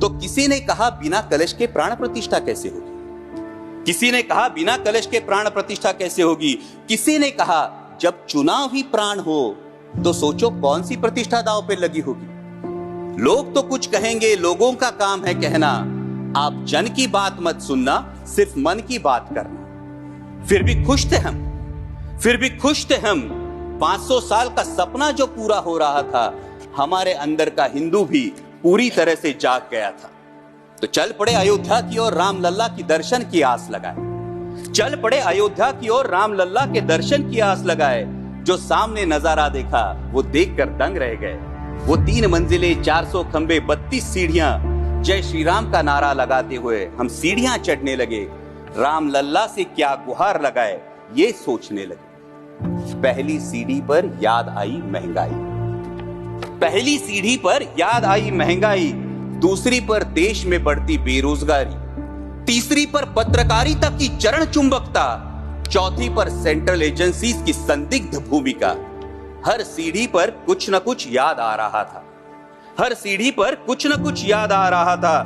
तो किसी ने कहा बिना कलश के प्राण प्रतिष्ठा कैसे होगी, किसी ने कहा बिना कलश के प्राण प्रतिष्ठा कैसे होगी, किसी ने कहा जब चुनाव ही प्राण हो तो सोचो कौन सी प्रतिष्ठा दांव पे लगी होगी। लोग तो कुछ कहेंगे, लोगों का काम है कहना, आप जन की बात मत सुनना, सिर्फ मन की बात करना। फिर भी खुश थे हम, फिर भी खुश थे हम। 500 साल का सपना जो पूरा हो रहा था, हमारे अंदर का हिंदू भी पूरी तरह से जाग गया था। तो चल पड़े अयोध्या की ओर, राम लल्ला की दर्शन की आस लगाए। चल पड़े अयोध्या की ओर, राम लल्ला के दर्शन की आस लगाए। जो सामने नजारा देखा वो देखकर दंग रह गए। वो 3 मंजिलें, 400 खंबे, 32 सीढ़ियां, जय श्री राम का नारा लगाते हुए हम सीढ़ियां चढ़ने लगे। राम लल्ला से क्या गुहार लगाए ये सोचने लगे। पहली सीढ़ी पर याद आई महंगाई, पहली सीढ़ी पर याद आई महंगाई, दूसरी पर देश में बढ़ती बेरोजगारी, तीसरी पर पत्रकारिता की चरण चुंबकता, चौथी पर सेंट्रल एजेंसीज की संदिग्ध भूमिका। हर सीढ़ी पर कुछ न कुछ याद आ रहा था, हर सीढ़ी पर कुछ न कुछ याद आ रहा था।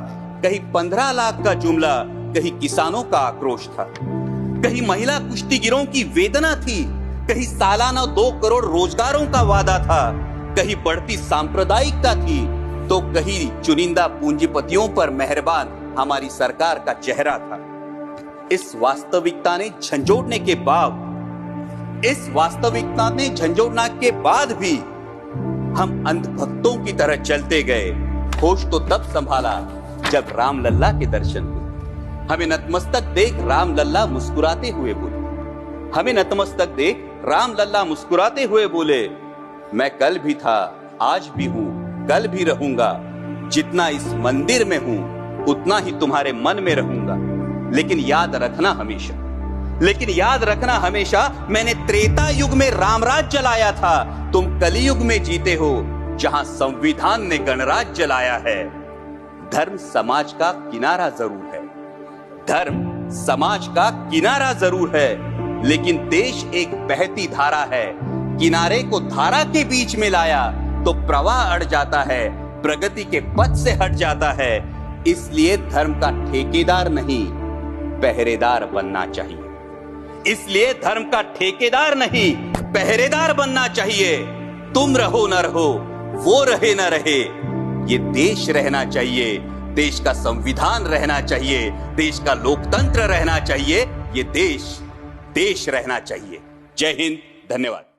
कहीं 15 लाख का जुमला, कहीं किसानों का आक्रोश था, कहीं महिला कुश्तीगिरों की वेदना थी, कहीं सालाना 2 करोड़ रोजगारों का वादा था, कहीं बढ़ती सांप्रदायिकता थी, तो कहीं चुनिंदा पूंजीपतियों पर मेहरबान हमारी सरकार का चेहरा था। इस वास्तविकता ने झंझोड़ने के बाद, इस वास्तविकता ने झंझोड़ने के बाद भी हम अंधभक्तों की तरह चलते गए। होश तो तब संभाला जब राम लल्ला के दर्शन हुए। हमें नतमस्तक देख राम लल्ला मुस्कुराते हुए बोले, हमें नतमस्तक देख राम लल्ला मुस्कुराते हुए बोले, मैं कल भी था, आज भी हूं, कल भी रहूंगा। जितना इस मंदिर में हूं उतना ही तुम्हारे मन में रहूंगा। लेकिन याद रखना हमेशा, लेकिन याद रखना हमेशा, मैंने त्रेता युग में रामराज जलाया था, तुम कलयुग में जीते हो जहां संविधान ने गणराज जलाया है। धर्म समाज का किनारा जरूर है, धर्म समाज का किनारा जरूर है, लेकिन देश एक बहती धारा है। किनारे को धारा के बीच में लाया तो प्रवाह अड़ जाता है, प्रगति के पथ से हट जाता है। इसलिए धर्म का ठेकेदार नहीं, पहरेदार बनना चाहिए। इसलिए धर्म का ठेकेदार नहीं, पहरेदार बनना चाहिए। तुम रहो न रहो, वो रहे न रहे, ये देश रहना चाहिए, देश का संविधान रहना चाहिए, देश का लोकतंत्र रहना चाहिए, ये देश रहना चाहिए। जय हिंद, धन्यवाद।